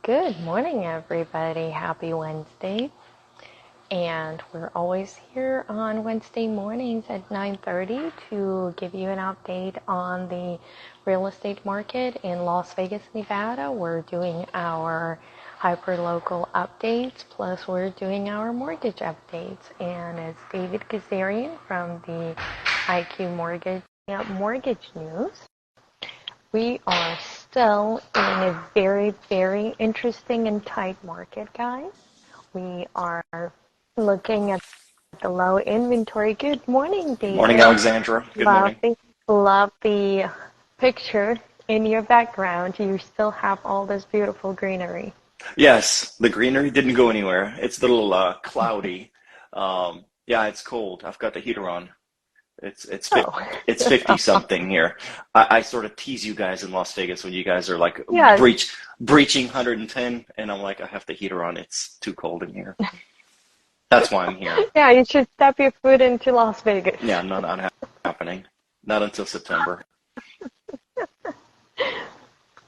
Good morning, everybody. Happy Wednesday. And we're always here on Wednesday mornings at 9:30 to give you an update on the real estate market in Las Vegas, Nevada. We're doing our hyperlocal updates, plus we're doing our mortgage updates. And it's David Kazarian from the IQ Mortgage News. We are still in a very, very interesting and tight market, guys. We are looking at the low inventory. Good morning, David. Good morning, Alexandra. Good morning. Love the picture in your background. You still have all this beautiful greenery. Yes, the greenery didn't go anywhere. It's a little cloudy. Yeah, it's cold. I've got the heater on. It's 50 something here. I sort of tease you guys in Las Vegas when you guys are like breaching 110, and I'm like, I have the heater on. It's too cold in here. That's why I'm here. Yeah, you should step your foot into Las Vegas. Yeah, not happening. Not until September.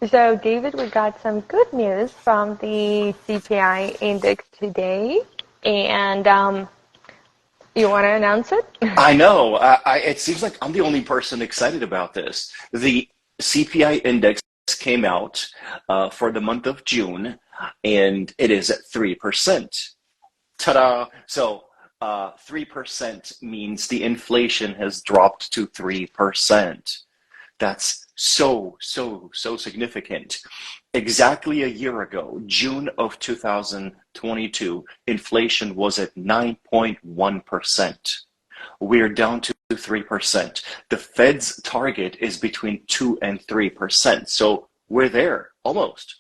So, David, we got some good news from the CPI index today, and you want to announce it? I know. It seems like I'm the only person excited about this. The CPI index came out for the month of June, and it is at 3%. Ta-da! So 3% means the inflation has dropped to 3%. That's so significant. Exactly a year ago, June of 2022, inflation was at 9.1%. We're down to 3%. The Fed's target is between 2 and 3%. So we're there, almost.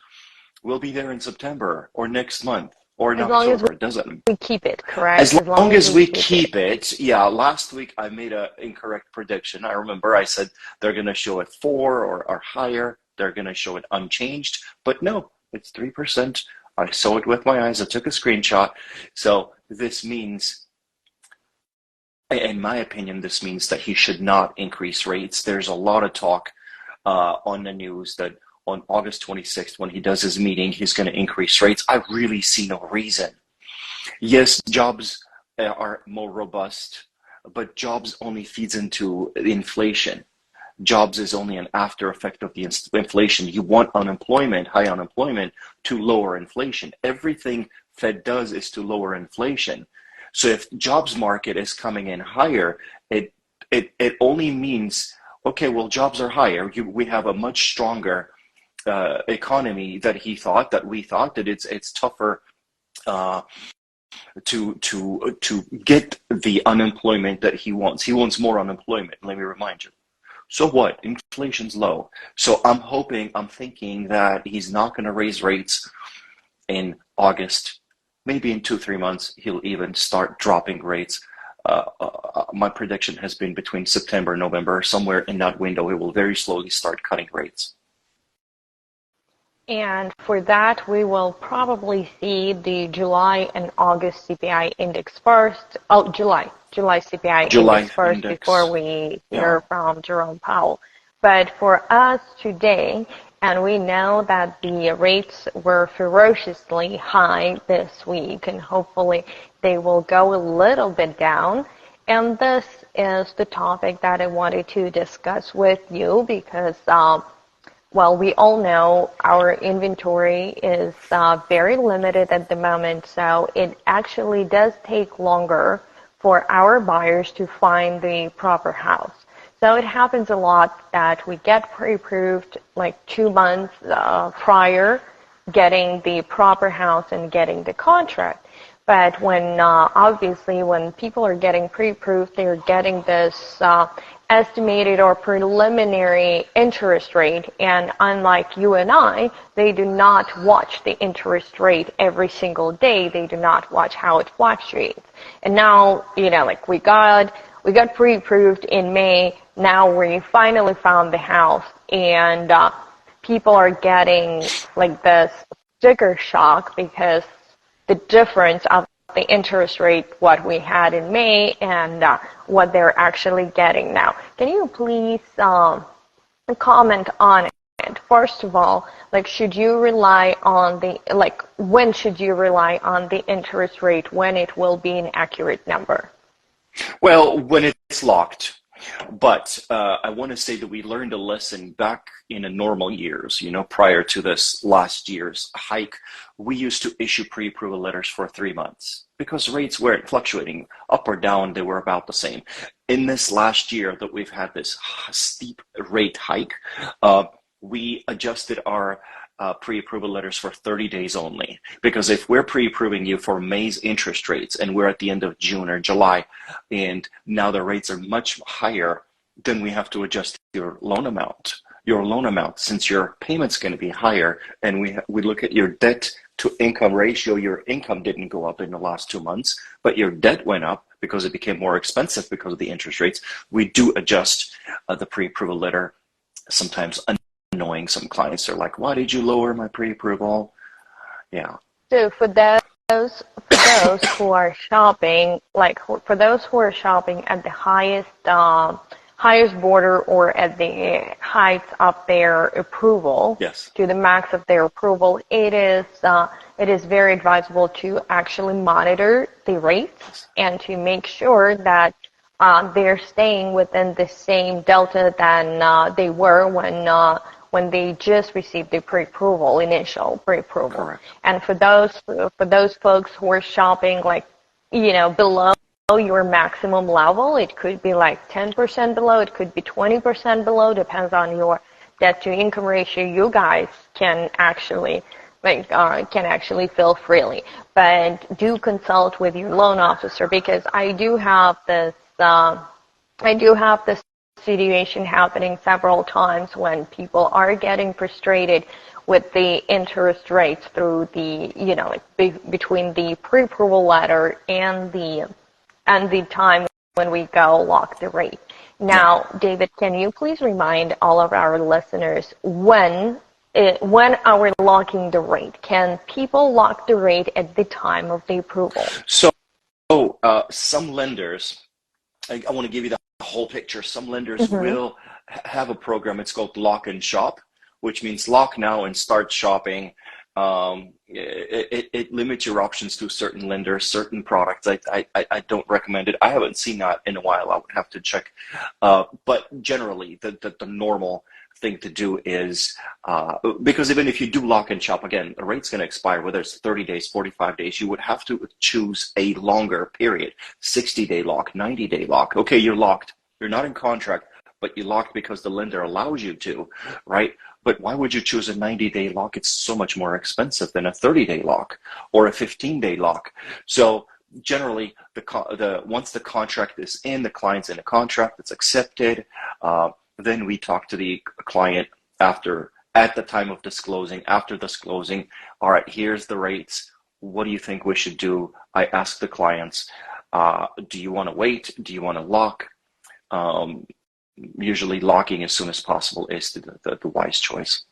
We'll be there in September or next month or in October. It doesn't. We keep it, correct? As long as we keep it. Yeah, last week I made an incorrect prediction. I remember I said they're going to show it 4 or higher. They're going to show it unchanged, but no, it's 3%. I saw it with my eyes. I took a screenshot. So this means, in my opinion, this means that he should not increase rates. There's a lot of talk on the news that on August 26th, when he does his meeting, he's going to increase rates. I really see no reason. Yes, jobs are more robust, but jobs only feeds into inflation. Jobs is only an after effect of the inflation. You want unemployment, high unemployment, to lower inflation. Everything Fed does is to lower inflation. So if jobs market is coming in higher, it only means, okay, well, jobs are higher. We have a much stronger economy that we thought that it's tougher to get the unemployment that he wants. He wants more unemployment. Let me remind you. So what? Inflation's low. So I'm thinking that he's not going to raise rates in August. Maybe in 2-3 months, he'll even start dropping rates. My prediction has been between September and November, somewhere in that window, he will very slowly start cutting rates. And for that, we will probably see the July and August CPI index first. Oh, July CPI index first before we hear from Jerome Powell. But for us today, and we know that the rates were ferociously high this week, and hopefully they will go a little bit down. And this is the topic that I wanted to discuss with you because well, we all know our inventory is very limited at the moment, so it actually does take longer for our buyers to find the proper house. So it happens a lot that we get pre-approved like 2 months prior getting the proper house and getting the contract. But when obviously when people are getting pre-approved, they're getting this estimated or preliminary interest rate, and unlike you and I, they do not watch the interest rate every single day. They do not watch how it fluctuates. And now, like we got pre-approved in May. Now we finally found the house, and people are getting like this sticker shock because the difference of the interest rate, what we had in May and what they're actually getting now. Can you please comment on it? client? First of all, like, should you rely on when should you rely on the interest rate when it will be an accurate number? Well, when it's locked. But I want to say that we learned a lesson back in the normal years, prior to this last year's hike. We used to issue pre-approval letters for 3 months because rates weren't fluctuating up or down. They were about the same. In this last year that we've had this steep rate hike, we adjusted our pre-approval letters for 30 days only. Because if we're pre-approving you for May's interest rates and we're at the end of June or July, and now the rates are much higher, then we have to adjust your loan amount. Since your payment's going to be higher, and we look at your debt to income ratio. Your income didn't go up in the last 2 months, but your debt went up because it became more expensive because of the interest rates. We do adjust the pre-approval letter. Sometimes annoying some clients are like, why did you lower my pre-approval? Yeah. So for those who are shopping, for those who are shopping at the highest border or at the height of their approval, yes, to the max of their approval, it is very advisable to actually monitor the rates and to make sure that they're staying within the same delta than they were when they just received the initial pre-approval. Correct. And for those folks who are shopping below your maximum level, it could be like 10% below, it could be 20% below, depends on your debt to income ratio. You guys can actually feel freely, but do consult with your loan officer, because I do have this situation happening several times when people are getting frustrated with the interest rates through between the pre-approval letter and the time when we go lock the rate. Now, David, can you please remind all of our listeners when are we locking the rate? Can people lock the rate at the time of the approval? So, some lenders, I want to give you the whole picture. Some lenders will have a program. It's called Lock and Shop, which means lock now and start shopping. It limits your options to certain lenders, certain products. I don't recommend it. I haven't seen that in a while. I would have to check. But generally, the normal thing to do is, because even if you do lock and shop, again, the rate's going to expire, whether it's 30 days, 45 days, you would have to choose a longer period, 60-day lock, 90-day lock. Okay, you're locked. You're not in contract, but you locked because the lender allows you to, right? But why would you choose a 90-day lock? It's so much more expensive than a 30-day lock or a 15-day lock. So generally, once the contract is in, the client's in a contract, it's accepted, then we talk to the client at the time of disclosing, after disclosing. All right, here's the rates. What do you think we should do? I ask the clients, do you want to wait? Do you want to lock? Usually locking as soon as possible is the wise choice.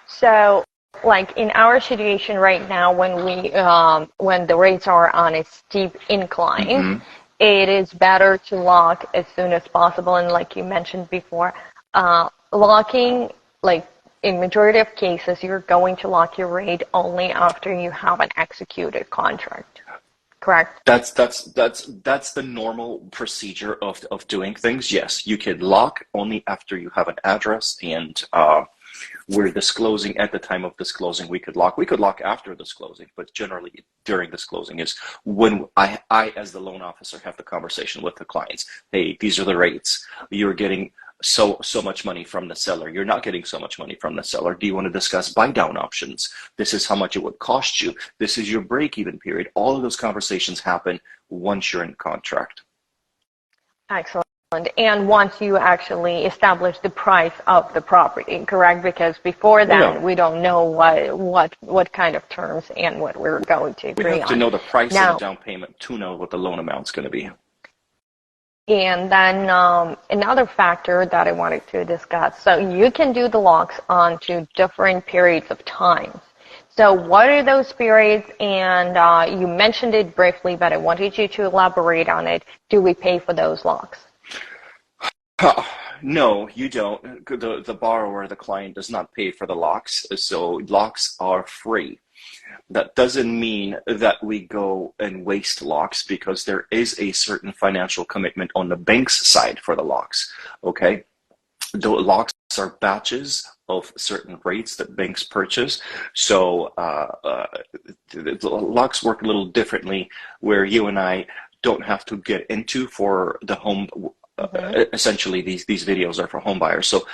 So, like in our situation right now, when the rates are on a steep incline, it is better to lock as soon as possible. And like you mentioned before, locking, like in majority of cases, you're going to lock your rate only after you have an executed contract. Correct? That's the normal procedure of doing things. Yes, you can lock only after you have an address and we're disclosing. At the time of disclosing, we could lock. We could lock after disclosing, but generally during disclosing is when I as the loan officer have the conversation with the clients. Hey, these are the rates. You're getting so much money from the seller. You're not getting so much money from the seller. Do you want to discuss buy down options? This is how much it would cost you. This is your break-even period. All of those conversations happen once you're in contract. Excellent. And once you actually establish the price of the property, correct? Because before that, we don't know what kind of terms and what we're going to agree on. We have to know the price of the down payment to know what the loan amount's going to be. And then another factor that I wanted to discuss. So you can do the locks onto different periods of time. So what are those periods? And you mentioned it briefly, but I wanted you to elaborate on it. Do we pay for those locks? No, you don't. The borrower, the client, does not pay for the locks, so locks are free. That doesn't mean that we go and waste locks, because there is a certain financial commitment on the bank's side for the locks. Okay, the locks are batches of certain rates that banks purchase. So the locks work a little differently, where you and I don't have to get into for the home. Essentially, these videos are for home buyers. So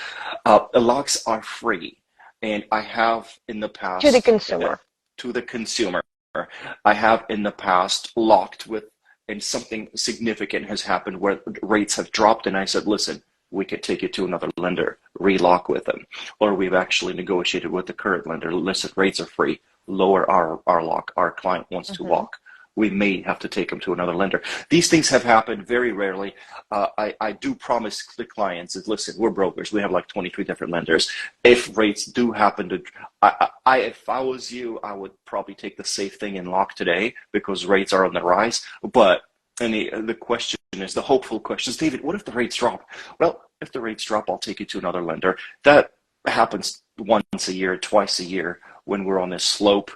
locks are free, and I have in the past to the consumer. To the consumer, I have in the past locked with, and something significant has happened where rates have dropped, and I said, listen, we could take it to another lender, relock with them, or we've actually negotiated with the current lender. Listen, rates are free. Lower our lock. Our client wants to walk. We may have to take them to another lender. These things have happened very rarely. I do promise the clients is, listen, we're brokers. We have like 23 different lenders. If rates do happen to, if I was you, I would probably take the safe thing and lock today, because rates are on the rise. But the question is, the hopeful question is, David, what if the rates drop? Well, if the rates drop, I'll take you to another lender. That happens once a year, twice a year when we're on this slope.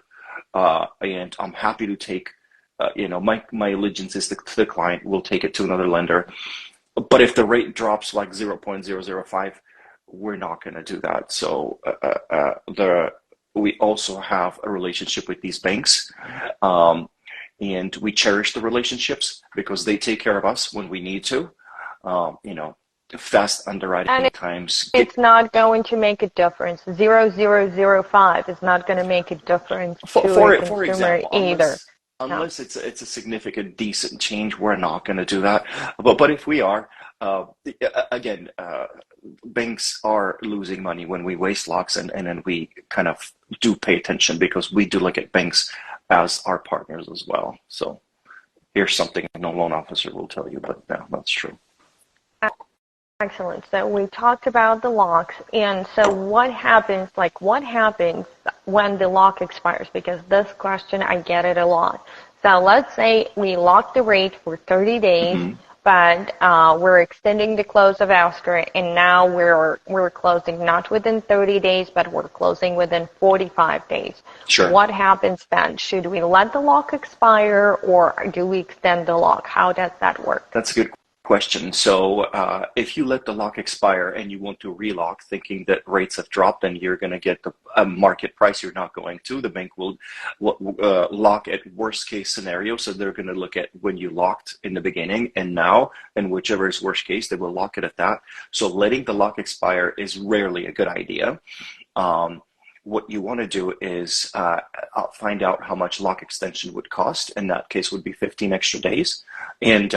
And I'm happy to take, my allegiance is to the client. We'll take it to another lender. But if the rate drops like 0.005, we're not going to do that. So we also have a relationship with these banks. And we cherish the relationships because they take care of us when we need to. Fast underwriting times. It's not going to make a difference. 0.005 is not going to make a difference to a consumer example, either. Unless it's a significant, decent change, we're not going to do that. But if we are, again, banks are losing money when we waste locks, and then we kind of do pay attention, because we do look at banks as our partners as well. So here's something no loan officer will tell you, but no, that's true. Excellent. So we talked about the locks, and so what happens when the lock expires? Because this question, I get it a lot. So let's say we lock the rate for 30 days, but we're extending the close of escrow, and now we're closing not within 30 days, but we're closing within 45 days. Sure. What happens then? Should we let the lock expire, or do we extend the lock? How does that work? That's a good question. So if you let the lock expire and you want to relock thinking that rates have dropped and you're going to get the market price, you're not going to. The bank will lock at worst case scenario. So they're going to look at when you locked in the beginning and now, and whichever is worst case, they will lock it at that. So letting the lock expire is rarely a good idea. What you want to do is find out how much lock extension would cost. In that case would be 15 extra days. And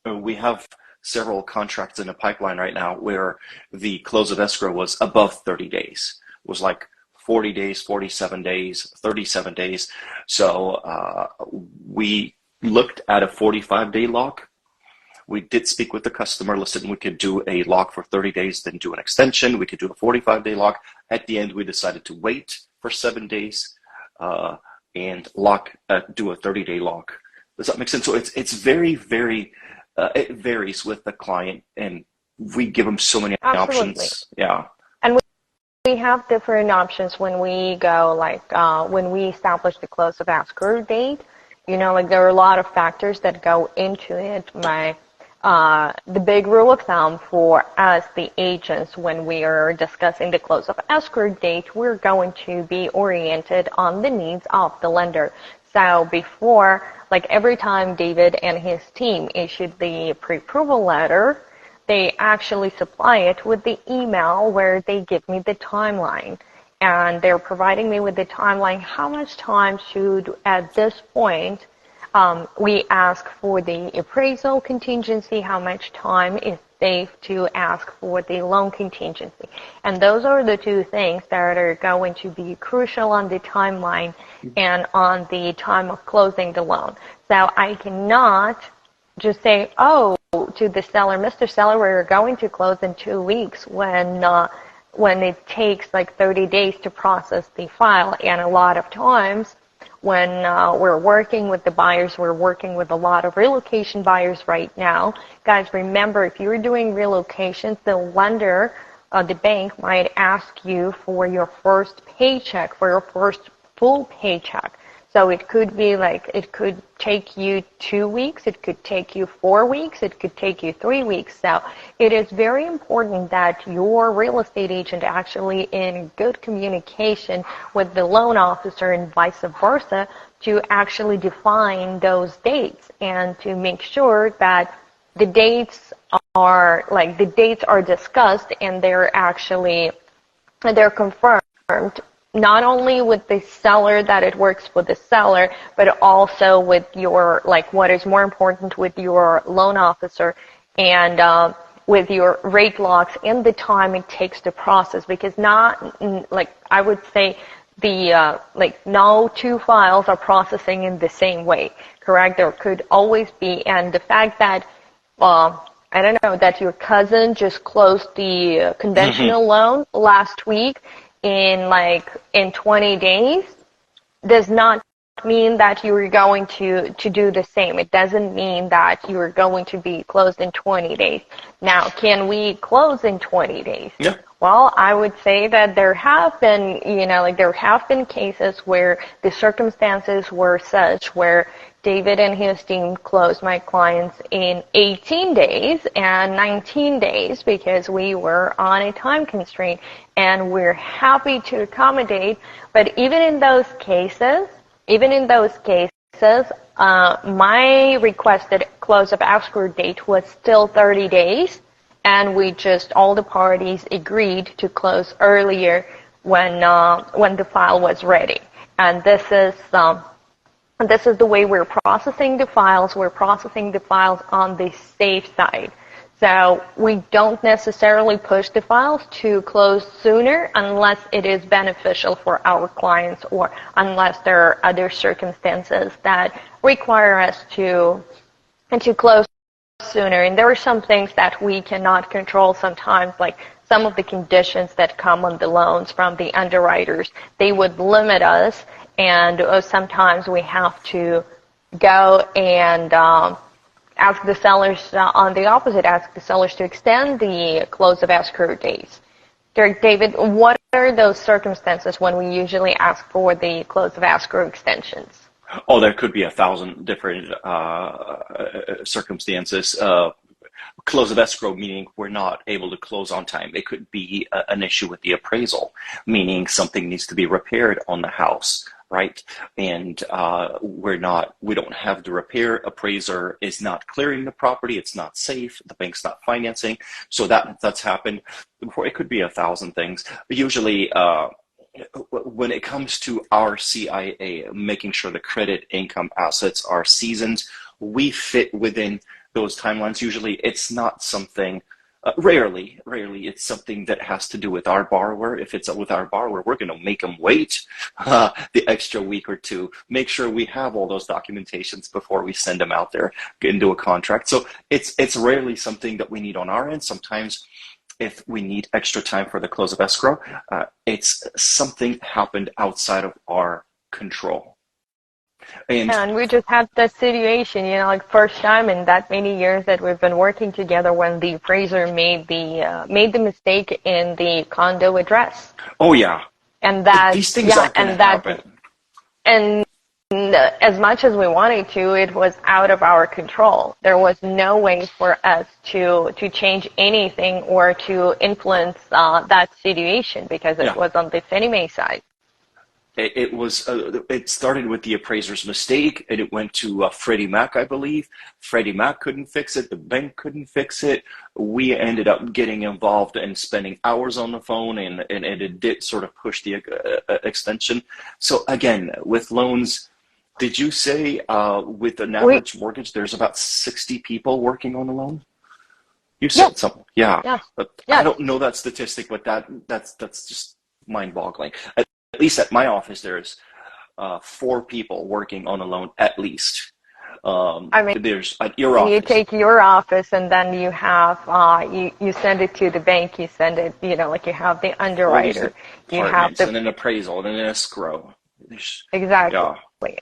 we have several contracts in the pipeline right now where the close of escrow was above 30 days. It was like 40 days, 47 days, 37 days. So we looked at a 45-day lock. We did speak with the customer. Listen, we could do a lock for 30 days, then do an extension. We could do a 45-day lock. At the end, we decided to wait for 7 days and do a 30-day lock. Does that make sense? So it's very, very... it varies with the client, and we give them so many options. Yeah. And we have different options when we go, when we establish the close of escrow date. There are a lot of factors that go into it. The big rule of thumb for us, the agents, when we are discussing the close of escrow date, we're going to be oriented on the needs of the lender. So before, every time David and his team issued the pre-approval letter, they actually supply it with the email where they give me the timeline. And they're providing me with the timeline. How much time should, at this point, we ask for the appraisal contingency? How much time is safe to ask for the loan contingency? And those are the two things that are going to be crucial on the timeline and on the time of closing the loan. So I cannot just say, to the seller, Mr. Seller, we're going to close in 2 weeks when it takes 30 days to process the file. And a lot of times when we're working with the buyers. We're working with a lot of relocation buyers right now. Guys, remember, if you're doing relocations, the lender, the bank might ask you for your first paycheck, for your first full paycheck. So it could be like, it could take you 2 weeks, it could take you 4 weeks, it could take you 3 weeks. So it is very important that your real estate agent actually in good communication with the loan officer and vice versa to actually define those dates and to make sure that the dates are discussed and they're confirmed, not only with the seller that it works for the seller, but also with your, like, what is more important, with your loan officer and with your rate locks and the time it takes to process. Because not, like, I would say no two files are processing in the same way, correct? There could always be, and the fact that, I don't know, that your cousin just closed the conventional loan last week in 20 days does not mean that you are going to do the same. It doesn't mean that you are going to be closed in 20 days. Now, can we close in 20 days? Yeah. Well, I would say that there have been, there have been cases where the circumstances were such where David and his team closed my clients in 18 days and 19 days because we were on a time constraint, and we're happy to accommodate. But even in those cases, my requested close of escrow date was still 30 days, and all the parties agreed to close earlier when the file was ready. And this is the way we're processing the files. We're processing the files on the safe side. So we don't necessarily push the files to close sooner unless it is beneficial for our clients or unless there are other circumstances that require us to close sooner. And there are some things that we cannot control sometimes, like some of the conditions that come on the loans from the underwriters. They would limit us, and sometimes we have to go and ask the sellers, on the opposite, ask the sellers to extend the close of escrow days. David, what are those circumstances when we usually ask for the close of escrow extensions? Oh, there could be 1,000 different circumstances. Close of escrow, meaning we're not able to close on time. It could be an issue with the appraisal, meaning something needs to be repaired on the house, right? And we don't have the repair. Appraiser is not clearing the property. It's not safe. The bank's not financing. So that's happened before. It could be 1,000 things. Usually, when it comes to our CIA, making sure the credit, income, assets are seasoned, we fit within those timelines. Usually it's not something, rarely it's something that has to do with our borrower. If it's with our borrower, we're going to make them wait the extra week or two, make sure we have all those documentations before we send them out there into a contract. So it's rarely something that we need on our end. Sometimes if we need extra time for the close of escrow, it's something happened outside of our control. And we just had that situation, like first time in that many years that we've been working together, when the appraiser made the mistake in the condo address. Oh yeah. And that these things aren't going to happen. And as much as we wanted to, it was out of our control. There was no way for us to change anything or to influence that situation because it was on the Fannie Mae side. It started with the appraiser's mistake, and it went to Freddie Mac, I believe. Freddie Mac couldn't fix it. The bank couldn't fix it. We ended up getting involved and spending hours on the phone, and it did sort of push the extension. So again, with loans, did you say with an average mortgage, there's about 60 people working on a loan? You said something. Yeah. But I don't know that statistic, but that's just mind-boggling. At least at my office, there's 4 people working on a loan at least. There's at your office. You take your office, and then you have you send it to the bank. You send it, like you have the underwriter, you have and an appraisal, and an escrow. Exactly. Yeah.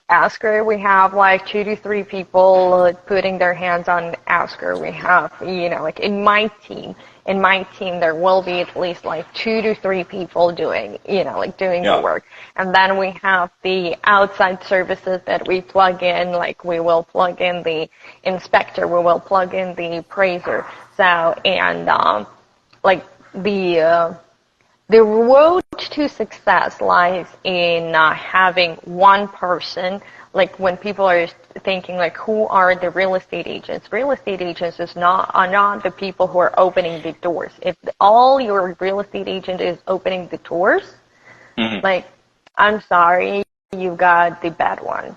Escrow, we have like 2 to 3 people putting their hands on escrow. We have, like in my team, there will be at least like 2 to 3 people doing, doing the work. And then we have the outside services that we plug in, like we will plug in the inspector, we will plug in the appraiser. So, and like the road to success lies in having one person, like when people are thinking like, who are the real estate agents? Real estate agents are not the people who are opening the doors. If all your real estate agent is opening the doors, like, I'm sorry, you got the bad one.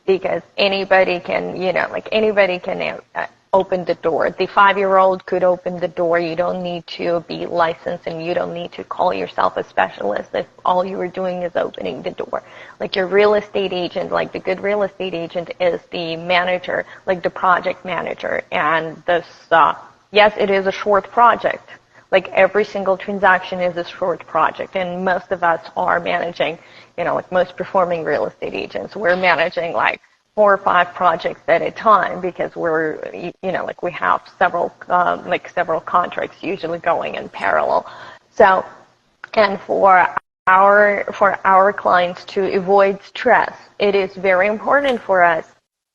Because anybody can, anybody can open the door. The 5-year-old could open the door. You don't need to be licensed and you don't need to call yourself a specialist if all you are doing is opening the door. Like your real estate agent, like the good real estate agent is the manager, like the project manager. And this, yes, it is a short project. Like every single transaction is a short project, and most of us are managing, like most performing real estate agents, we're managing like 4 or 5 projects at a time because we're, like we have several contracts usually going in parallel. So, and for our clients to avoid stress, it is very important for us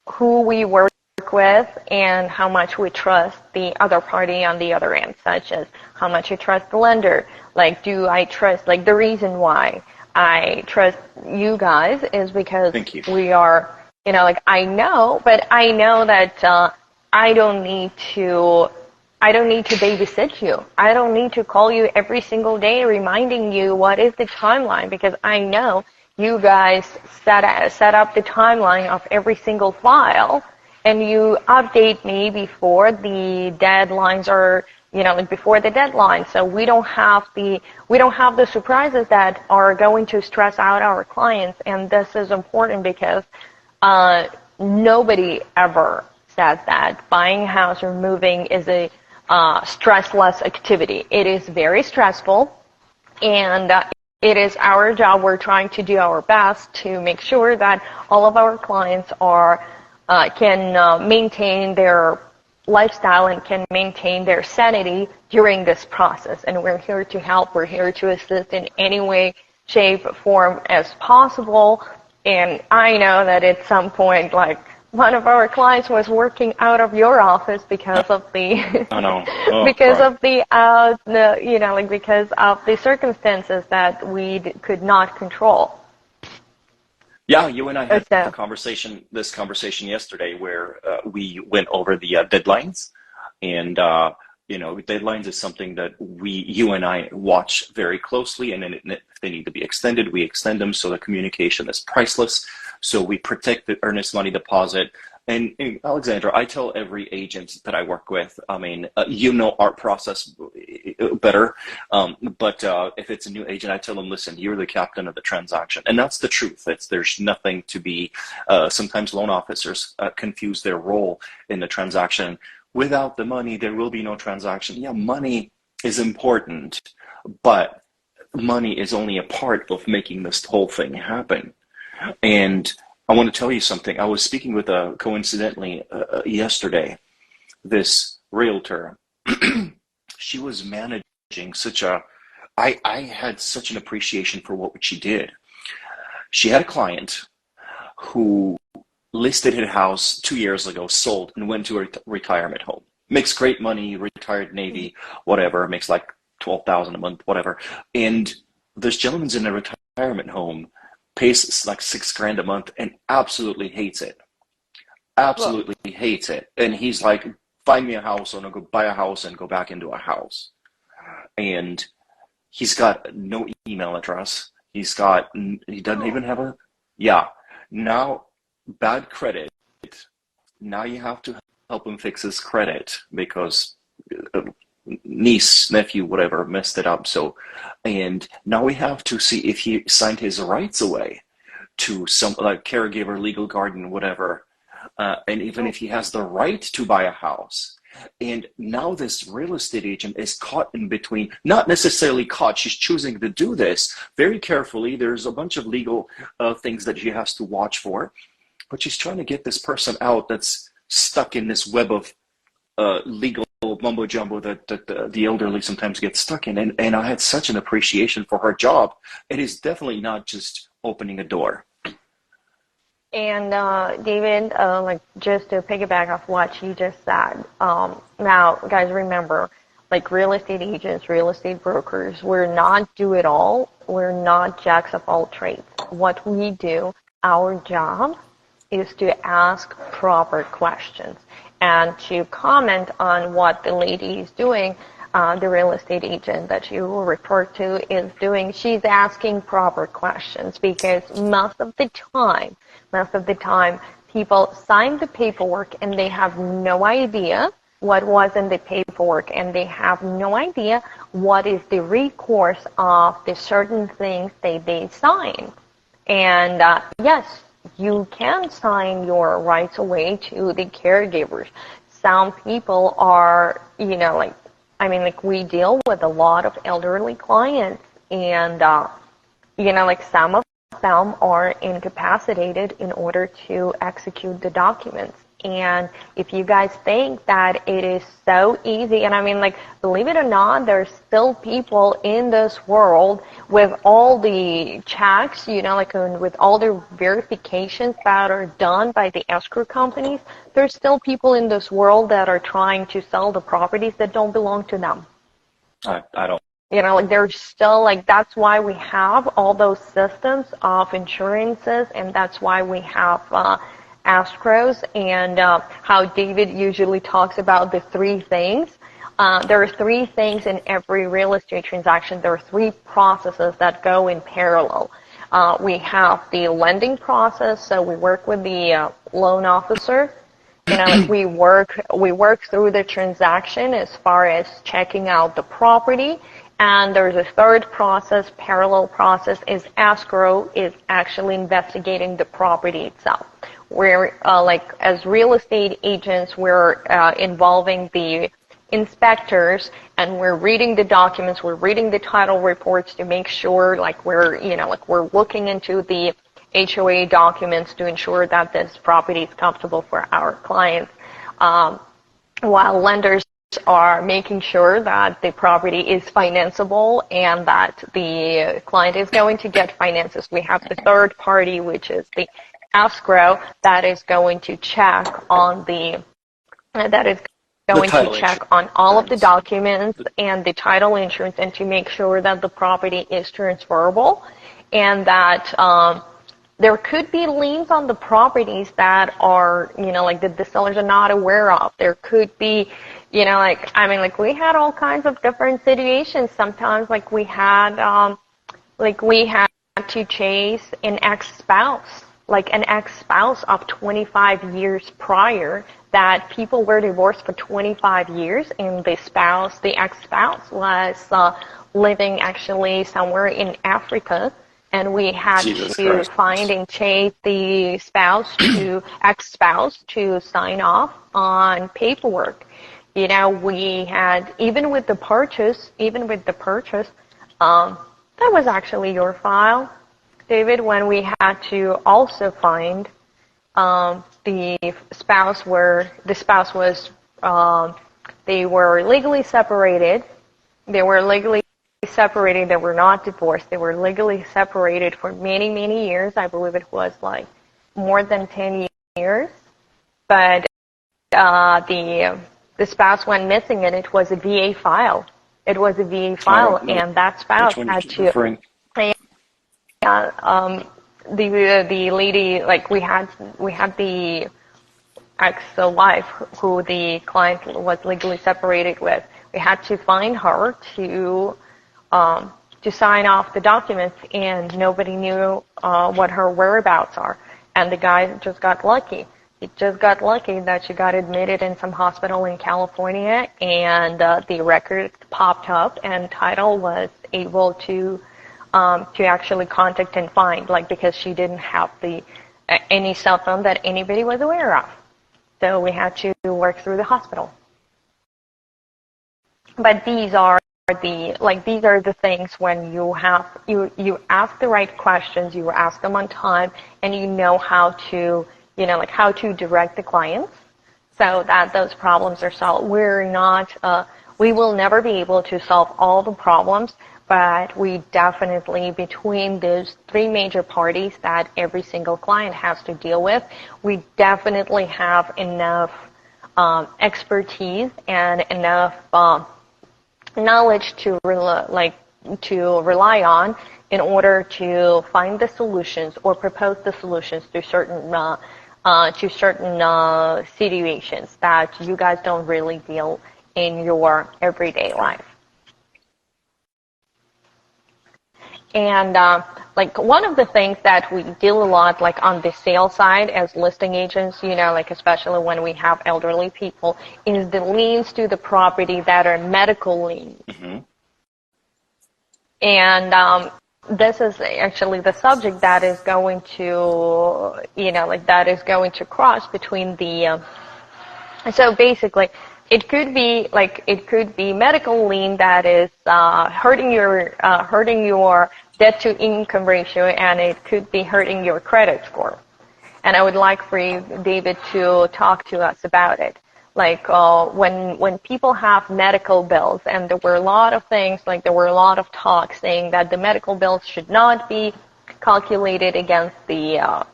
who we work with and how much we trust the other party on the other end, such as how much I trust the lender. Like, do I trust, like the reason why I trust you guys is because we are, like I know that I don't need to babysit you. I don't need to call you every single day reminding you what is the timeline, because I know you guys set up the timeline of every single file, and you update me before the deadlines are, like before the deadline. So we don't have the surprises that are going to stress out our clients. And this is important because nobody ever says that buying a house or moving is a stressless activity. It is very stressful, and it is our job. We're trying to do our best to make sure that all of our clients can maintain their lifestyle and can maintain their sanity during this process. And we're here to help. We're here to assist in any way, shape, form as possible. And I know that at some point, like, one of our clients was working out of your office because of the because of the circumstances that we could not control. Yeah, you and I had this conversation yesterday where we went over the deadlines, and deadlines is something that you and I watch very closely, and then if they need to be extended, we extend them, so the communication is priceless. So we protect the earnest money deposit. And Alexandra, I tell every agent that I work with, I mean, our process better. But if it's a new agent, I tell them, listen, you're the captain of the transaction. And that's the truth. There's nothing to be, sometimes loan officers confuse their role in the transaction. Without the money, there will be no transaction. Yeah, money is important, but money is only a part of making this whole thing happen. And I want to tell you something. I was speaking with coincidentally yesterday, this realtor. She was managing I had such an appreciation for what she did. She had a client who listed his house 2 years ago, sold, and went to a retirement home. Makes great money, retired Navy, whatever, makes like $12,000 a month, whatever. And this gentleman's in a retirement home, pays like $6,000 a month, and absolutely hates it. Absolutely hates it. And he's like, find me a house, and I'll go buy a house and go back into a house. And he's got no email address. He doesn't even have now bad credit. Now you have to help him fix his credit because niece, nephew, whatever, messed it up. So, and now we have to see if he signed his rights away to some like caregiver, legal guardian, whatever. And even if he has the right to buy a house, And now this real estate agent is caught in between, not necessarily caught, she's choosing to do this very carefully. There's a bunch of legal things that she has to watch for, but she's trying to get this person out that's stuck in this web of legal mumbo jumbo that the elderly sometimes get stuck in. And I had such an appreciation for her job. It is definitely not just opening a door. And David, like just to piggyback off what you just said, now guys, remember, like real estate agents, real estate brokers, we're not do-it-all. We're not jacks of all trades. What we do, our job is to ask proper questions and to comment on what the lady is doing. The real estate agent that you refer to is doing, she's asking proper questions, because most of the time people sign the paperwork and they have no idea what was in the paperwork, and they have no idea what is the recourse of the certain things they sign. And yes, you can sign your rights away to the caregivers. Some people are, we deal with a lot of elderly clients, and, some of them are incapacitated in order to execute the documents. And if you guys think that it is so easy, and believe it or not, there's still people in this world with all the checks, with all the verifications that are done by the escrow companies, there's still people in this world that are trying to sell the properties that don't belong to them. I don't. There's still, that's why we have all those systems of insurances, and that's why we have escrows, and how David usually talks about the three things. There are three things in every real estate transaction. There are three processes that go in parallel. We have the lending process, so we work with the loan officer. We work through the transaction as far as checking out the property. And there's a third process, parallel process, is escrow, is actually investigating the property itself. We're, as real estate agents, we're involving the inspectors, and we're reading the documents, we're reading the title reports to make sure, we're looking into the HOA documents to ensure that this property is comfortable for our clients, while lenders are making sure that the property is financeable and that the client is going to get finances. We have the third party, which is the escrow, that is going to check on all of the documents and the title insurance, and to make sure that the property is transferable, and that there could be liens on the properties that are, that the sellers are not aware of. There could be, we had all kinds of different situations. Sometimes, we had to chase an ex-spouse, an ex-spouse of 25 years prior, that people were divorced for 25 years, and the ex-spouse was living actually somewhere in Africa. And we had to find and chase the ex-spouse to sign off on paperwork. We had, even with the purchase, that was actually your file, David, when we had to also find the spouse was, they were legally separated. They were not divorced. They were legally separated for many, many years. I believe it was more than 10 years. But the spouse went missing, and it was a VA file. And that spouse had to. The lady, we had the ex-wife who the client was legally separated with. We had to find her to sign off the documents, and nobody knew what her whereabouts are. And the guy just got lucky. He just got lucky that she got admitted in some hospital in California, and the record popped up, and title was able to actually contact and find, because she didn't have any cell phone that anybody was aware of. So we had to work through the hospital. But these are the things when you ask the right questions, you ask them on time, and you know how to, how to direct the clients so that those problems are solved. We will never be able to solve all the problems, but we definitely, between those three major parties that every single client has to deal with, we definitely have enough expertise and enough knowledge to rely on in order to find the solutions or propose the solutions to certain situations that you guys don't really deal in your everyday life. And one of the things that we deal a lot on the sales side as listing agents, especially when we have elderly people, is the liens to the property that are medical liens. Mm-hmm. And this is actually the subject that is going to, that is going to cross between the, so basically, it could be medical lien that is hurting your debt to income ratio, and it could be hurting your credit score. And I would like for you, David, to talk to us about it. When people have medical bills, and there were a lot of things, there were a lot of talk saying that the medical bills should not be calculated against the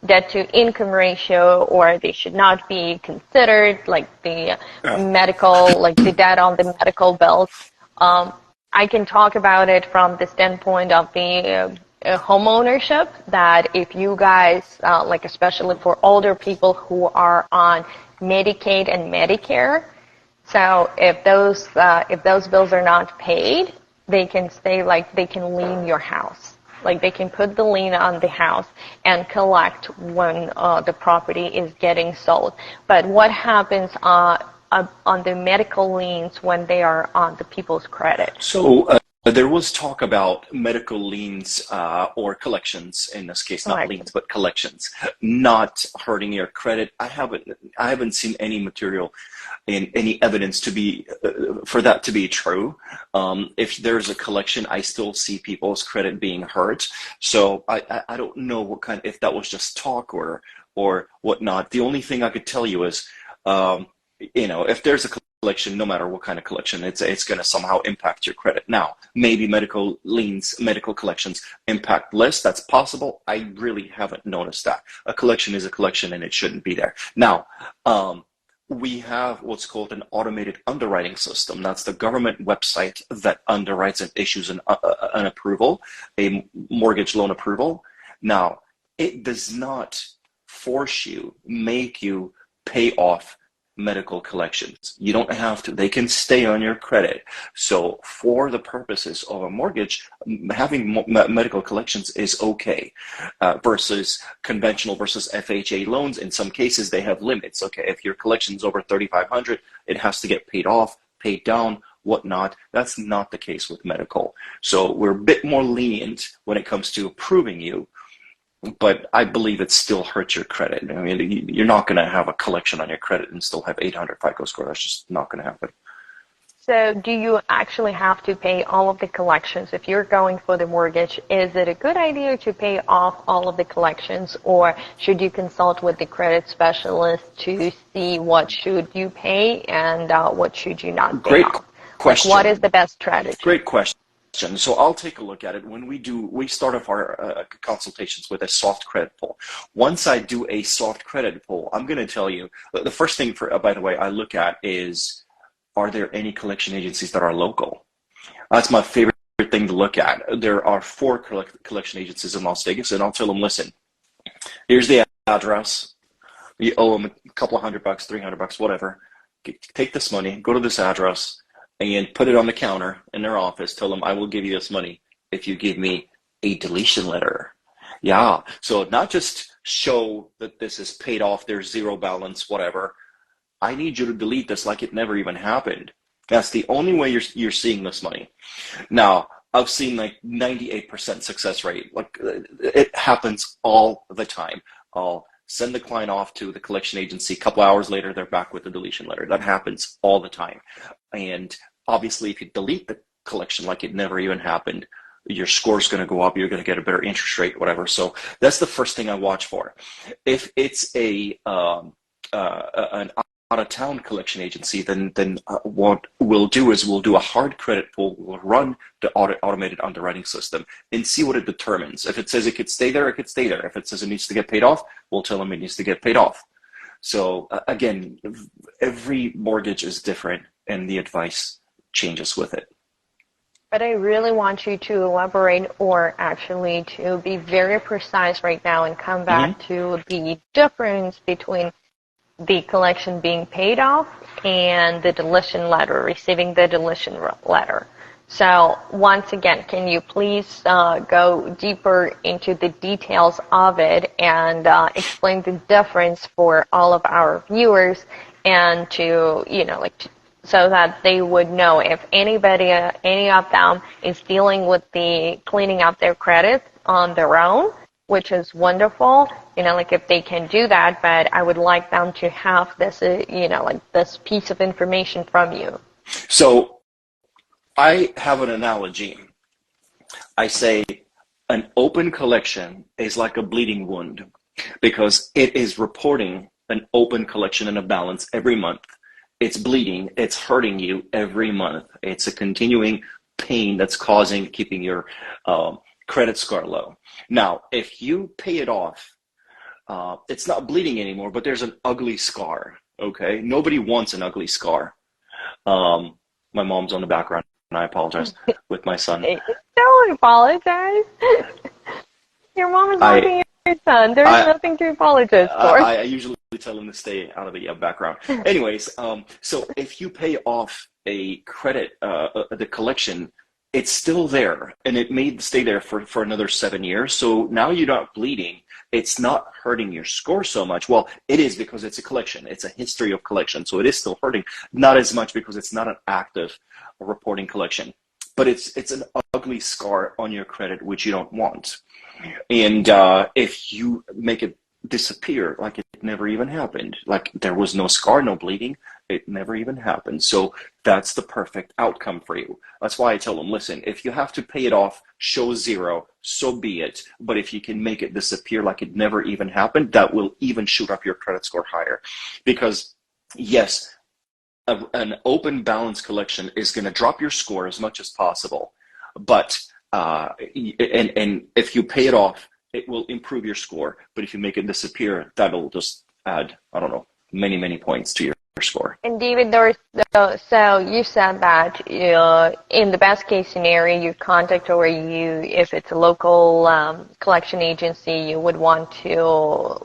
debt to income ratio, or they should not be considered the medical, the debt on the medical bills. I can talk about it from the standpoint of the home ownership, that if you guys, especially for older people who are on Medicaid and Medicare, so if those bills are not paid, they can they can lien your house. They can put the lien on the house and collect when the property is getting sold. But what happens on the medical liens when they are on the people's credit? So there was talk about medical liens or collections, in this case, not liens, but collections, not hurting your credit. I haven't seen any material in any evidence to be for that to be true. If there's a collection, I still see people's credit being hurt. So I don't know if that was just talk or whatnot. The only thing I could tell you is, if there's a collection, no matter what kind of collection, it's going to somehow impact your credit. Now, maybe medical liens, medical collections impact less. That's possible. I really haven't noticed that. A collection is a collection, and it shouldn't be there. Now, we have what's called an automated underwriting system. That's the government website that underwrites and issues an approval, a mortgage loan approval. Now, it does not make you pay off medical collections. You don't have to. They can stay on your credit. So for the purposes of a mortgage, having medical collections is okay, versus conventional versus FHA loans. In some cases, they have limits. Okay, if your collection is over $3,500, it has to get paid off, paid down, whatnot. That's not the case with medical. So we're a bit more lenient when it comes to approving you. But I believe it still hurts your credit. I mean, you're not going to have a collection on your credit and still have 800 FICO score. That's just not going to happen. So do you actually have to pay all of the collections? If you're going for the mortgage, is it a good idea to pay off all of the collections, or should you consult with the credit specialist to see what should you pay and what should you not pay Great off? question. What is the best strategy? Great question. So I'll take a look at it. When we start off our consultations with a soft credit pull. Once I do a soft credit pull, I'm going to tell you, the first thing by the way, I look at is, are there any collection agencies that are local? That's my favorite thing to look at. There are 4 collection agencies in Las Vegas, and I'll tell them, listen, here's the address. You owe them a couple of $100, $300, whatever. Take this money, go to this address, and put it on the counter in their office. Tell them, I will give you this money if you give me a deletion letter. Yeah, so not just show that this is paid off, there's zero balance, whatever. I need you to delete this like it never even happened. That's the only way you're seeing this money. Now, I've seen 98% success rate. It happens all the time. I'll send the client off to the collection agency. A couple hours later, they're back with the deletion letter. That happens all the time. And Obviously, if you delete the collection like it never even happened, your score is going to go up. You're going to get a better interest rate, whatever. So that's the first thing I watch for. If it's an out-of-town collection agency, then what we'll do is we'll do a hard credit pull. We'll run the automated underwriting system and see what it determines. If it says it could stay there, it could stay there. If it says it needs to get paid off, we'll tell them it needs to get paid off. So again, every mortgage is different, and the advice changes with it. But I really want you to elaborate, or actually to be very precise right now and come back to the difference between the collection being paid off and the deletion letter, receiving the deletion letter. So once again, can you please go deeper into the details of it and explain the difference for all of our viewers, and to, so that they would know if anybody, any of them is dealing with the cleaning up their credit on their own, which is wonderful, if they can do that, but I would like them to have this, this piece of information from you. So I have an analogy. I say an open collection is like a bleeding wound, because it is reporting an open collection and a balance every month. It's bleeding, it's hurting you every month. It's a continuing pain that's keeping your credit score low. Now, if you pay it off, it's not bleeding anymore, but there's an ugly scar, okay? Nobody wants an ugly scar. My mom's on the background, and I apologize, with my son. Don't apologize. Your mom is loving your son. There's nothing to apologize for. I usually tell him to stay out of the background. Anyways, so if you pay off a credit, the collection, it's still there, and it may stay there for another 7 years. So now you're not bleeding. It's not hurting your score so much. Well, it is, because it's a collection. It's a history of collection. So it is still hurting. Not as much, because it's not an active reporting collection. But it's an ugly scar on your credit, which you don't want. And if you make it disappear like it never even happened, like there was no scar, no bleeding, it never even happened. So that's the perfect outcome for you. That's why I tell them, listen, if you have to pay it off, show 0, so be it. But if you can make it disappear like it never even happened, that will even shoot up your credit score higher. Because yes, an open balance collection is going to drop your score as much as possible. But and if you pay it off, it will improve your score. But if you make it disappear, that'll just add, I don't know, many, many points to your score. And David, so you said that in the best case scenario, you contact, or if it's a local collection agency, you would want to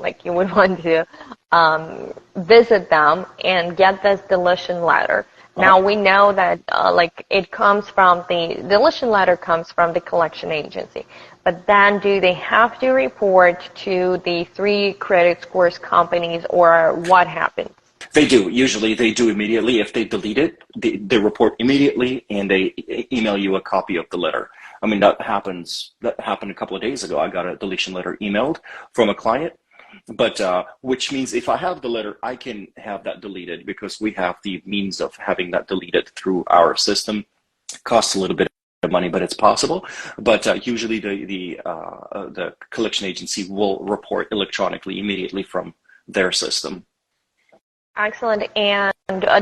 visit them and get this deletion letter. Now we know that it comes from the deletion letter comes from the collection agency, but then do they have to report to the 3 credit scores companies, or what happens? They do. Usually they do immediately. If they delete it, they report immediately, and they email you a copy of the letter. I mean, that happened a couple of days ago. I got a deletion letter emailed from a client. But which means if I have the letter, I can have that deleted, because we have the means of having that deleted through our system. It costs a little bit of money, but it's possible. But usually the collection agency will report electronically immediately from their system. Excellent. And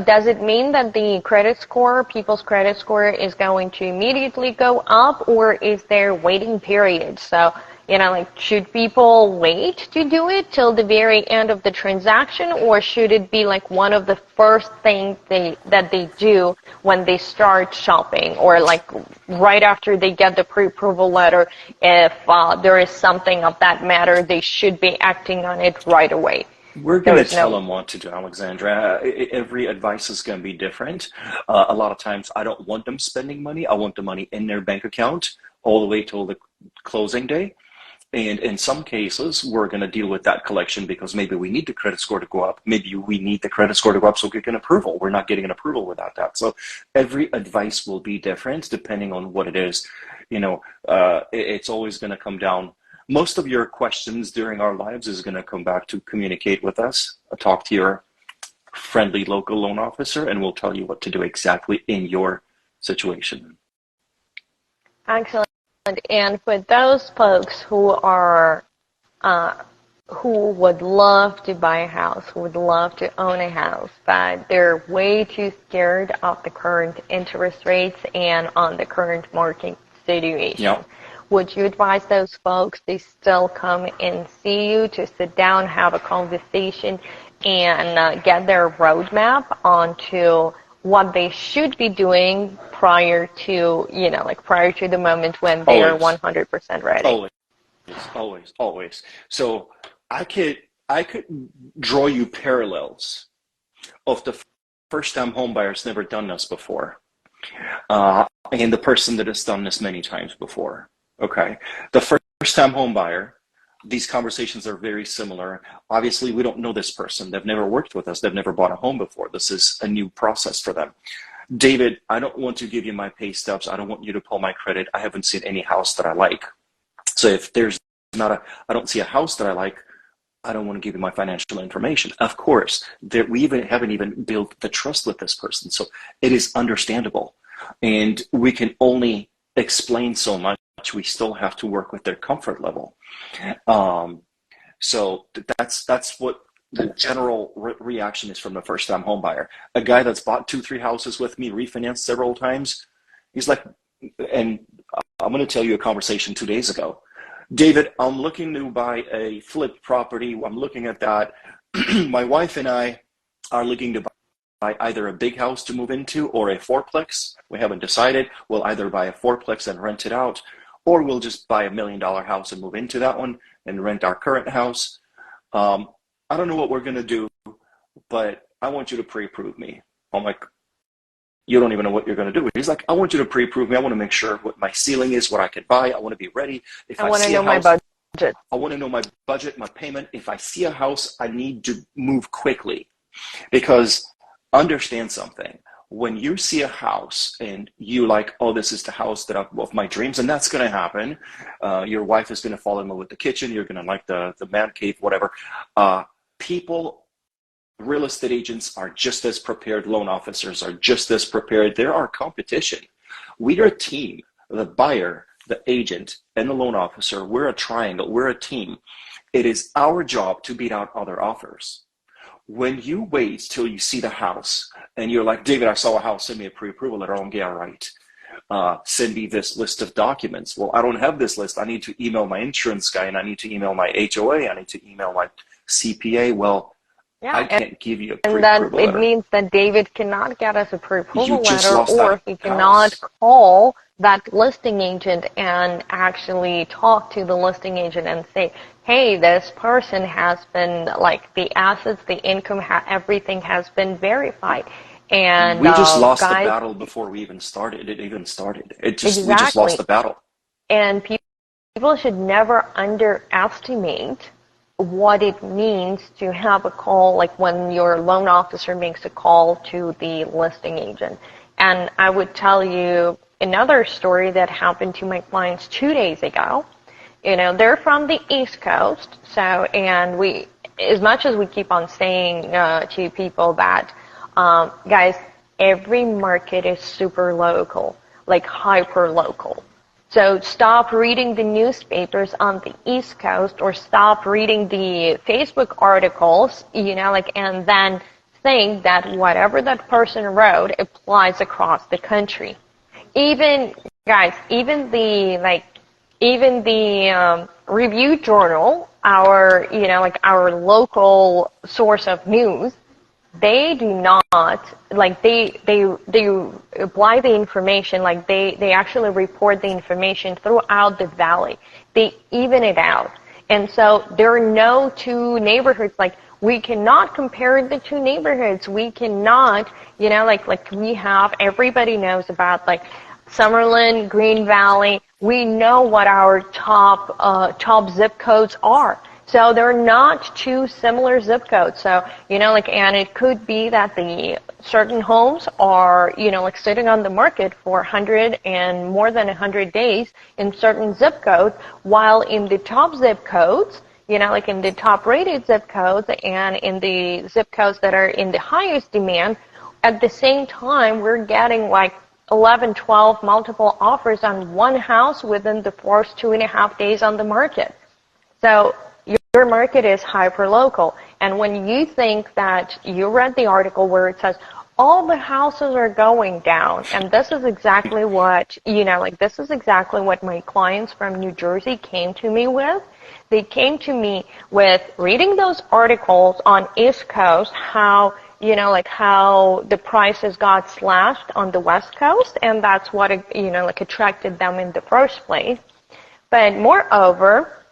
does it mean that the credit score, people's credit score, is going to immediately go up, or is there waiting period? So, should people wait to do it till the very end of the transaction, or should it be like one of the first things that they do when they start shopping, or like right after they get the pre-approval letter, if there is something of that matter, they should be acting on it right away? We're going to tell them what to do, Alexandra. Every advice is going to be different. A lot of times I don't want them spending money. I want the money in their bank account all the way till the closing day. And in some cases, we're going to deal with that collection because maybe we need the credit score to go up. Maybe we need the credit score to go up so we get an approval. We're not getting an approval without that. So every advice will be different depending on what it is. It's always going to come down. Most of your questions during our lives is going to come back to communicate with us, talk to your friendly local loan officer, and we'll tell you what to do exactly in your situation. Excellent. And for those folks who are who would love to buy a house, who would love to own a house, but they're way too scared of the current interest rates and on the current market situation. Yep. Would you advise those folks to still come and see you, to sit down, have a conversation, and get their roadmap onto what they should be doing prior to, prior to the moment when they are 100% ready? Always. So I could draw you parallels of the first-time home buyers never done this before, and the person that has done this many times before. Okay, the first-time home buyer, these conversations are very similar. Obviously, we don't know this person. They've never worked with us. They've never bought a home before. This is a new process for them. David, I don't want to give you my pay stubs. I don't want you to pull my credit. I haven't seen any house that I like. So if there's I don't see a house that I like, I don't want to give you my financial information. Of course, we haven't even built the trust with this person. So it is understandable. And we can only explain so much. We still have to work with their comfort level. So that's what the general reaction is from the first-time home buyer. A guy that's bought 2-3 houses with me, refinanced several times, he's like, and I'm going to tell you a conversation 2 days ago. David, I'm looking to buy a flip property. I'm looking at that. My wife and I are looking to buy either a big house to move into or a fourplex. We haven't decided. We'll either buy a fourplex and rent it out, or we'll just buy $1 million house and move into that one and rent our current house. I don't know what we're going to do, but I want you to pre-approve me. I'm like, you don't even know what you're going to do. He's like, I want you to pre-approve me. I want to make sure what my ceiling is, what I can buy. I want to be ready. If I want to know my budget. I want to know my budget, my payment. If I see a house, I need to move quickly. Because understand something. When you see a house and you like, oh, this is the house of my dreams, and that's going to happen. Your wife is going to fall in love with the kitchen. You're going to like the man cave, whatever. Real estate agents are just as prepared. Loan officers are just as prepared. They're our competition. We are a team. The buyer, the agent, and the loan officer, we're a triangle. We're a team. It is our job to beat out other offers. When you wait till you see the house and you're like, David, I saw a house, send me a pre-approval letter. I'm yeah, right. Send me this list of documents. Well, I don't have this list. I need to email my insurance guy, and I need to email my HOA. I need to email my CPA. Well, yeah, I can't give you a pre-approval letter. And then it means that David cannot get us a pre-approval letter, or he cannot call that listing agent and actually talk to the listing agent and say, hey, this person has been, like, the assets, the income, everything has been verified. And we just lost the battle before we even started. We just lost the battle. And people should never underestimate what it means to have a call, like when your loan officer makes a call to the listing agent. And I would tell you another story that happened to my clients 2 days ago. They're from the East Coast, and we, as much as we keep on saying to people that, guys, every market is super local, like hyper local. So stop reading the newspapers on the East Coast, or stop reading the Facebook articles, and then think that whatever that person wrote applies across the country. Even the Review Journal, our local source of news, they do not, they apply the information, they actually report the information throughout the valley. They even it out. And so there are no two neighborhoods, we cannot compare the two neighborhoods. We cannot, we have, everybody knows about, Summerlin, Green Valley. We know what our top zip codes are. So they're not two similar zip codes. So, and it could be that the certain homes are, sitting on the market for 100 and more than 100 days in certain zip codes, while in the top zip codes, in the top rated zip codes and in the zip codes that are in the highest demand, at the same time, we're getting 11, 12 multiple offers on one house within the first 2.5 days on the market. So your market is hyper-local. And when you think that you read the article where it says all the houses are going down, and this is exactly what, this is exactly what my clients from New Jersey came to me with. They came to me with reading those articles on East Coast, how how the prices got slashed on the West Coast, and that's what, attracted them in the first place. But moreover,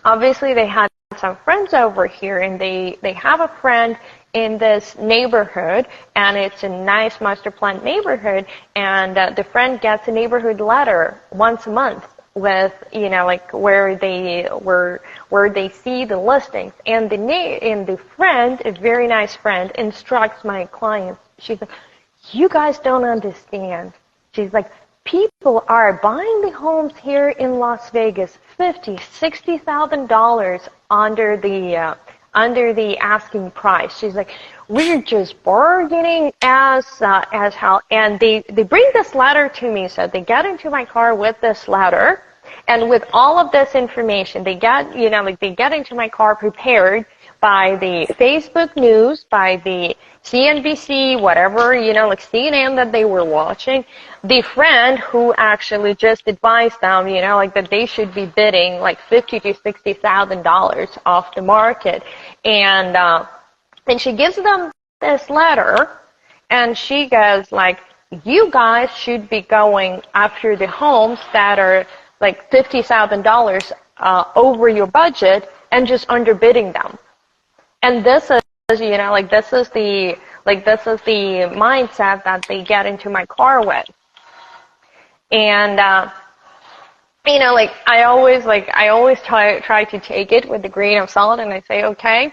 obviously they had some friends over here, and they have a friend in this neighborhood, and it's a nice master planned neighborhood, and the friend gets a neighborhood letter once a month with, where they see the listings, and the friend, a very nice friend, instructs my clients. She's like, you guys don't understand. She's like, people are buying the homes here in Las Vegas $50,000, $60,000 under the asking price. She's like, we're just bargaining as hell. And they bring this letter to me. So they get into my car with this letter, and with all of this information, they get into my car prepared by the Facebook news, by the CNBC, whatever, CNN that they were watching. The friend who actually just advised them, that they should be bidding like $50,000 to $60,000 off the market. And she gives them this letter, and she goes like, you guys should be going after the homes that are like $50,000 over your budget and just underbidding them. And this is, this is the mindset that they get into my car with. And, I always try to take it with a grain of salt, and I say, okay,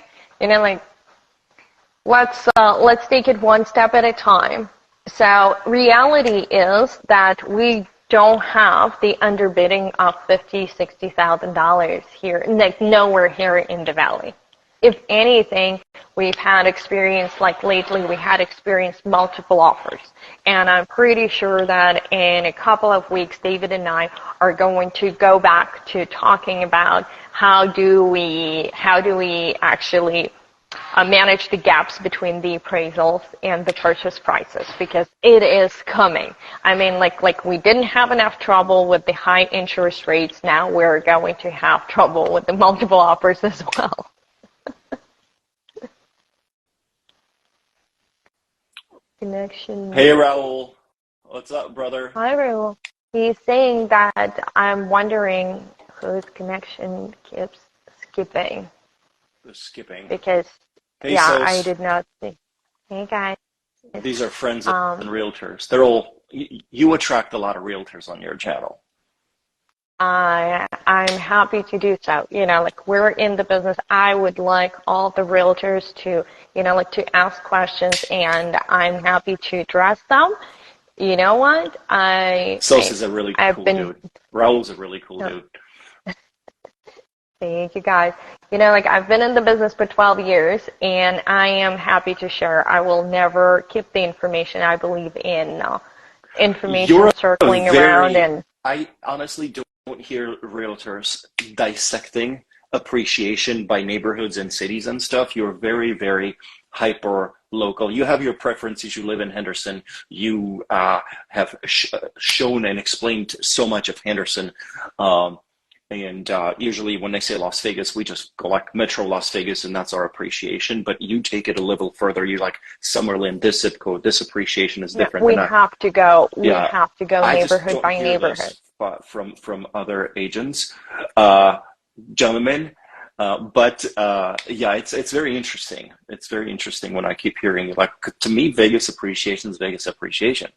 let's take it one step at a time. So reality is that we don't have the underbidding of $50,000, $60,000 here, like nowhere here in the Valley. If anything, we've had experience, like lately, we had experienced multiple offers. And I'm pretty sure that in a couple of weeks, David and I are going to go back to talking about how do we actually manage the gaps between the appraisals and the purchase prices, because it is coming. I mean, like we didn't have enough trouble with the high interest rates. Now we're going to have trouble with the multiple offers as well. Connection. Hey, Raul. What's up, brother? Hi, Raul. He's saying that I'm wondering whose connection keeps skipping. The skipping. Because, hey, yeah, Sos. I did not see. Hey, guys. These are friends and realtors. They're all, you attract a lot of realtors on your channel. I'm happy to do so. We're in the business. I would like all the realtors to, to ask questions, and I'm happy to address them. You know what? Sos is a really cool dude. Raul's a really cool dude. Thank you, guys. I've been in the business for 12 years, and I am happy to share. I will never keep the information. I believe in information circling around. And I honestly don't hear realtors dissecting appreciation by neighborhoods and cities and stuff. You're very, very hyper local. You have your preferences. You live in Henderson. You have shown and explained so much of Henderson. And usually when they say Las Vegas, we just go like Metro Las Vegas, and that's our appreciation. But you take it a level further. You like Summerlin, this zip code, this appreciation is different. We have to go neighborhood by neighborhood. From other agents, gentlemen. But it's very interesting. It's very interesting when I keep hearing, like, to me, Vegas appreciation is Vegas appreciation.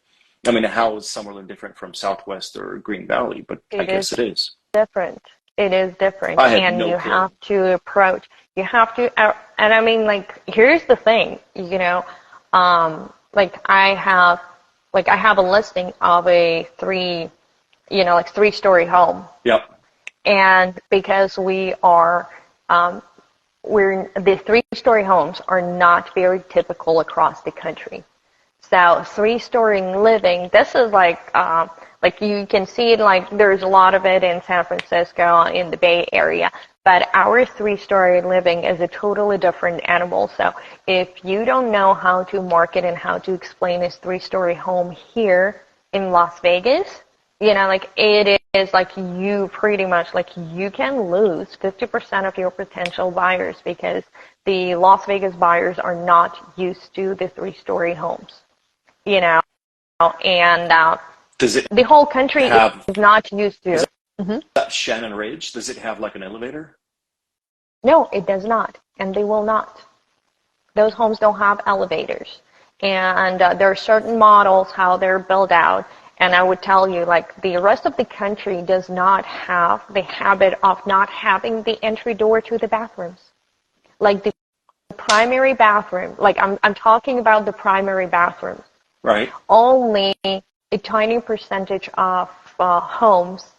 I mean, how is Summerlin different from Southwest or Green Valley? But I guess it is. Different. It is different. And you have to approach, and I mean, like, here's the thing, I have a listing of a three-story home. Yep. And because the three-story homes are not very typical across the country. So 3-story living, this is like you can see it, like there's a lot of it in San Francisco, in the Bay Area. But our 3-story living is a totally different animal. So if you don't know how to market and how to explain this 3-story home here in Las Vegas, you know, like it is like you pretty much, like you can lose 50% of your potential buyers because the Las Vegas buyers are not used to the 3-story homes, you know, and the whole country is not used to. That Shannon Ridge, does it have like an elevator? No, it does not, and they will not. Those homes don't have elevators, and there are certain models how they're built out. And I would tell you, like, the rest of the country does not have the habit of not having the entry door to the bathrooms. Like the primary bathroom, like I'm talking about the primary bathrooms. Right. Only a tiny percentage of homes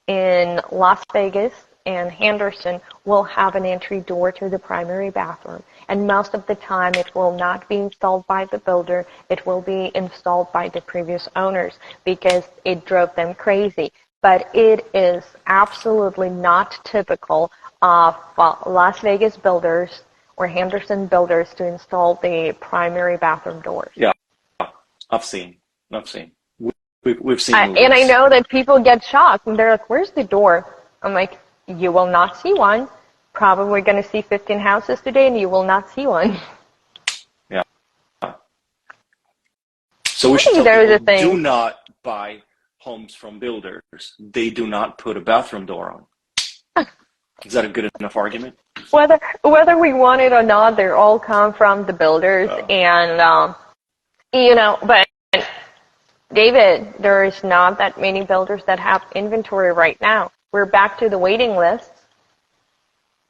in Las Vegas and Henderson will have an entry door to the primary bathroom. And most of the time it will not be installed by the builder. It will be installed by the previous owners because it drove them crazy. But it is absolutely not typical of Las Vegas builders or Henderson builders to install the primary bathroom doors. Yeah, I've seen. We've seen and I know that people get shocked and they're like, where's the door? I'm like, you will not see one. Probably going to see 15 houses today and you will not see one. Yeah. So we should tell people, do not buy homes from builders. They do not put a bathroom door on. Is that a good enough argument? Whether we want it or not, they all come from the builders. And, you know, but David, there is not that many builders that have inventory right now. We're back to the waiting list.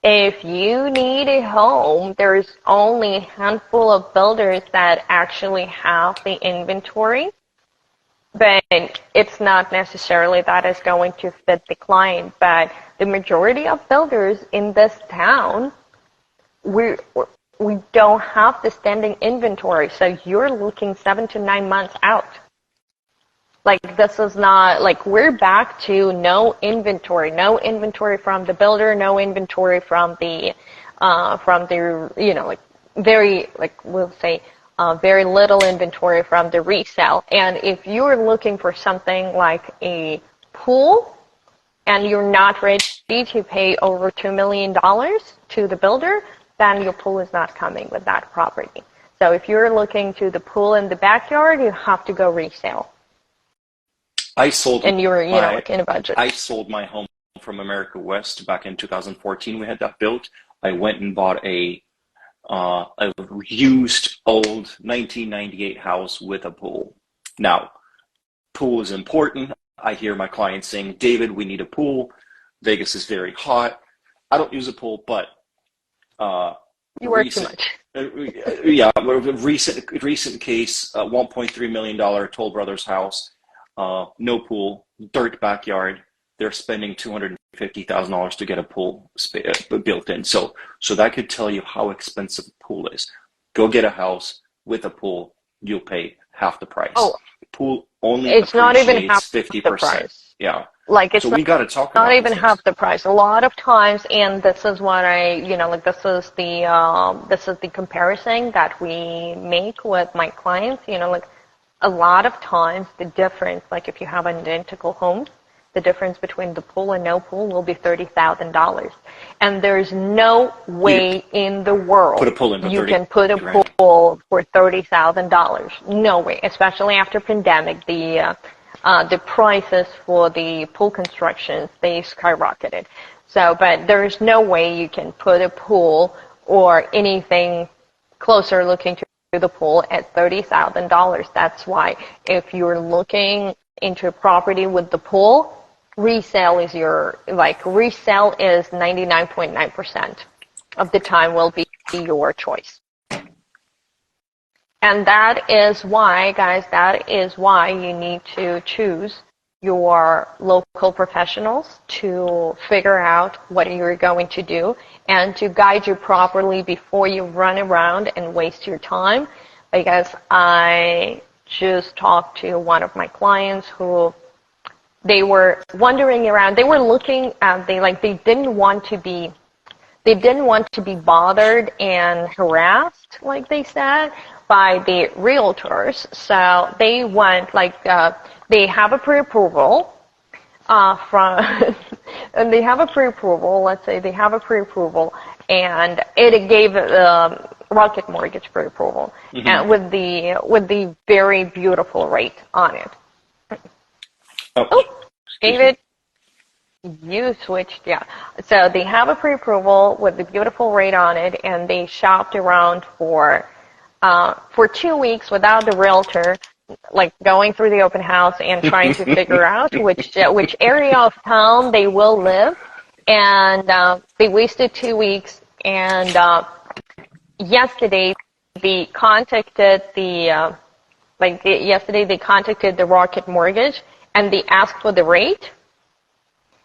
If you need a home, there's only a handful of builders that actually have the inventory, but it's not necessarily that is going to fit the client. But the majority of builders in this town, we don't have the standing inventory, so you're looking 7 to 9 months out. Like, this is not, like, we're back to no inventory from the builder, no inventory from the, you know, like, very, like, we'll say, very little inventory from the resale. And if you're looking for something like a pool and you're not ready to pay over $2 million to the builder, then your pool is not coming with that property. So if you're looking to the pool in the backyard, you have to go resale. I sold, and you were, you know, like in a budget. I sold my home from America West back in 2014. We had that built. I went and bought a used old 1998 house with a pool. Now, pool is important. I hear my clients saying, David, we need a pool. Vegas is very hot. I don't use a pool, but you work too much. Yeah, recent case, $1.3 million Toll Brothers house. No pool, dirt backyard. They're spending $250,000 to get a pool built in. So that could tell you how expensive a pool is. Go get a house with a pool. You'll pay half the price. Oh, pool only it's not even half 50%. The price. Yeah. Like, it's so we got to talk about not even half the price. A lot of times, and this is what I, you know, like this is the comparison that we make with my clients. You know, like, a lot of times the difference, like if you have identical homes, the difference between the pool and no pool will be $30,000. And there's no way in the world you can put a pool for $30,000. No way, especially after pandemic. The prices for the pool constructions, they skyrocketed. So, but there's no way you can put a pool or anything closer looking to the pool at $30,000. That's why if you're looking into a property with the pool, resale is 99.9% of the time will be your choice. And that is why, guys, you need to choose your local professionals to figure out what you're going to do and to guide you properly before you run around and waste your time. because I just talked to one of my clients who they were wandering around. They were looking at they didn't want to be bothered and harassed, like they said, by the realtors. So they went they have a pre-approval from, and they have a pre-approval. Let's say they have a pre-approval, and it gave Rocket Mortgage pre-approval, and with the very beautiful rate on it. Oh, David, you switched, yeah. So they have a pre-approval with the beautiful rate on it, and they shopped around for 2 weeks without the realtor, like going through the open house and trying to figure out which area of town they will live. And they wasted 2 weeks. And yesterday they contacted yesterday they contacted the Rocket Mortgage, and they asked for the rate.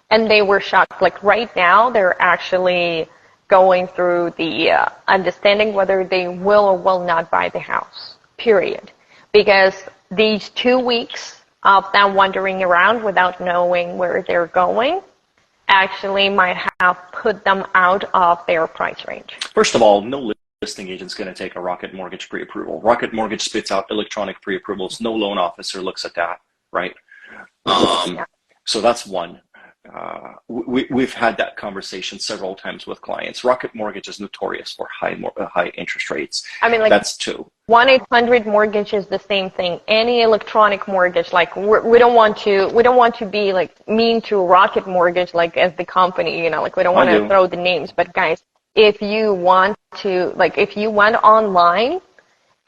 And they were shocked. Like right now, they're actually going through the understanding whether they will or will not buy the house, period. Because these 2 weeks of them wandering around without knowing where they're going actually might have put them out of their price range. First of all, no listing agent's going to take a Rocket Mortgage pre-approval. Rocket Mortgage spits out electronic pre-approvals. No loan officer looks at that, right? Yeah. So that's one. We've had that conversation several times with clients. Rocket Mortgage is notorious for high interest rates. I mean, that's two. 1-800 mortgage is the same thing. Any electronic mortgage, we don't want to be like mean to Rocket Mortgage, like as the company, we don't want to throw the names. But guys, if you want to, if you went online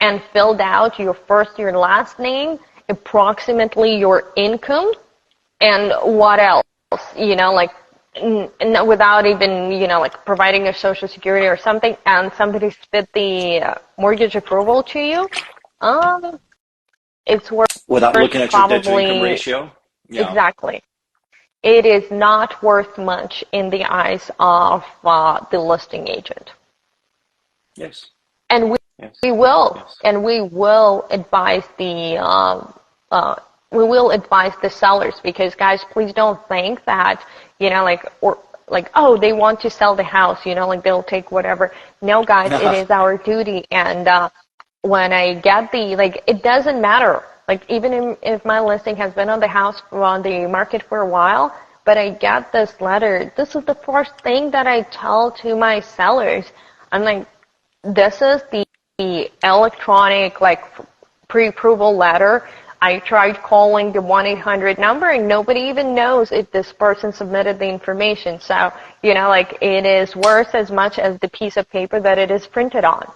and filled out your first, your last name, approximately your income, and what else? Without even, providing your social security or something, and somebody spit the mortgage approval to you, it's worth without looking at your debt to income ratio. Yeah. Exactly. It is not worth much in the eyes of the listing agent. Yes. And we will advise the sellers, because guys, please don't think that, oh, they want to sell the house, they'll take whatever. No, guys, it is our duty. And when I get it doesn't matter. Even if my listing has been on the market for a while, but I get this letter, this is the first thing that I tell to my sellers. I'm like, this is the electronic, pre-approval letter. I tried calling the 1-800 number, and nobody even knows if this person submitted the information. So, it is worth as much as the piece of paper that it is printed on.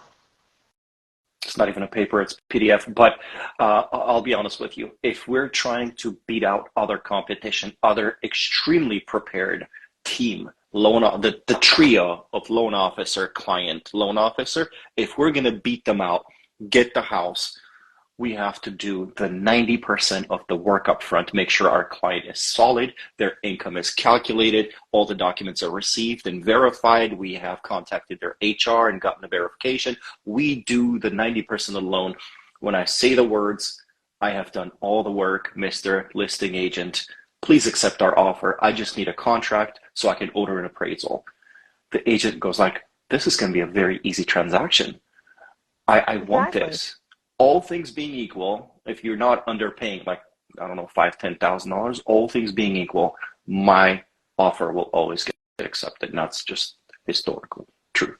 It's not even a paper, it's PDF. But I'll be honest with you. If we're trying to beat out other competition, other extremely prepared team, the trio of loan officer, client, loan officer, if we're going to beat them out, get the house, we have to do the 90% of the work up front, make sure our client is solid, their income is calculated, all the documents are received and verified, we have contacted their HR and gotten the verification. We do the 90% of the loan. When I say the words, I have done all the work, Mr. Listing Agent, please accept our offer. I just need a contract so I can order an appraisal. The agent goes like, this is going to be a very easy transaction. I want this. All things being equal, if you're not underpaying $5,000, $10,000, all things being equal, my offer will always get accepted. And that's just historical truth.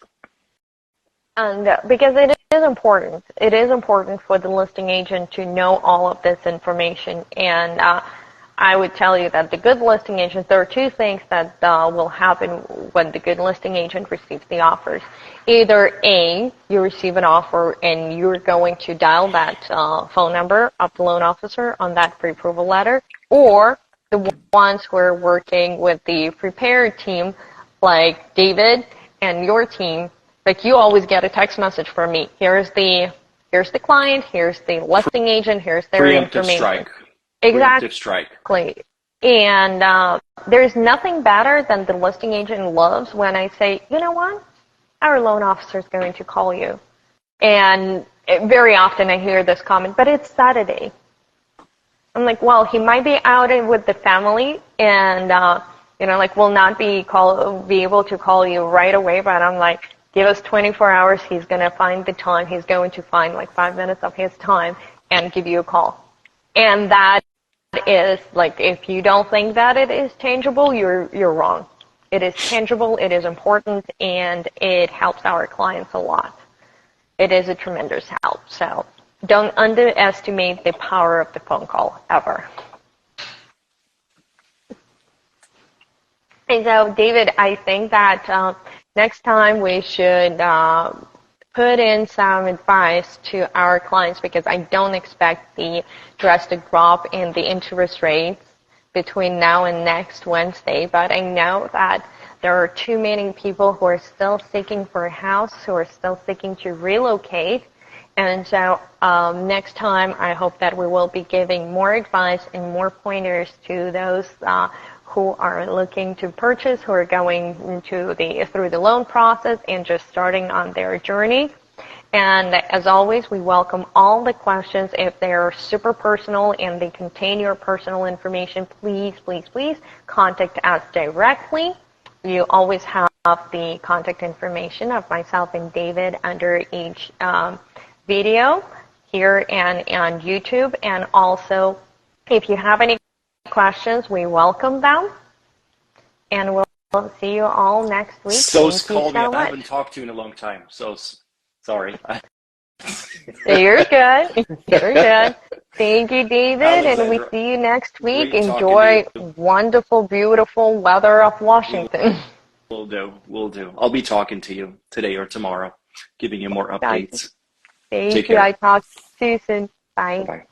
And because it is important for the listing agent to know all of this information. And I would tell you that the good listing agent, there are two things that will happen when the good listing agent receives the offers. Either A, you receive an offer and you're going to dial that phone number of the loan officer on that pre-approval letter, or the ones who are working with the prepared team, like David and your team, you always get a text message from me. Here's the client, here's the listing agent, here's their information. Strike. Exactly. Strike. And there's nothing better than the listing agent loves when I say, you know what, our loan officer is going to call you. And very often I hear this comment, but it's Saturday. I'm like, well, he might be out with the family and, like will not be able to call you right away, but I'm like, give us 24 hours. He's going to find the time. He's going to find like 5 minutes of his time and give you a call. And that is like, if you don't think that it is tangible, you're wrong. It is tangible, it is important, and it helps our clients a lot. It is a tremendous help. So don't underestimate the power of the phone call ever. And so, David, I think that next time we should put in some advice to our clients, because I don't expect the drastic drop in the interest rates between now and next Wednesday, but I know that there are too many people who are still seeking for a house, who are still seeking to relocate. And so next time, I hope that we will be giving more advice and more pointers to those who are looking to purchase, who are going through the loan process and just starting on their journey. And as always, we welcome all the questions. If they're super personal and they contain your personal information, please, please, please contact us directly. You always have the contact information of myself and David under each video here and on YouTube. And also, if you have any questions, we welcome them. And we'll see you all next week. So's called me. I haven't talked to you in a long time. So sorry. You're good. You're good. Thank you, David. Alexandra, and we see you next week. Enjoy wonderful, beautiful weather of Washington. Will do. I'll be talking to you today or tomorrow, giving you more updates. Thank you. I talk to you soon. Bye. Bye.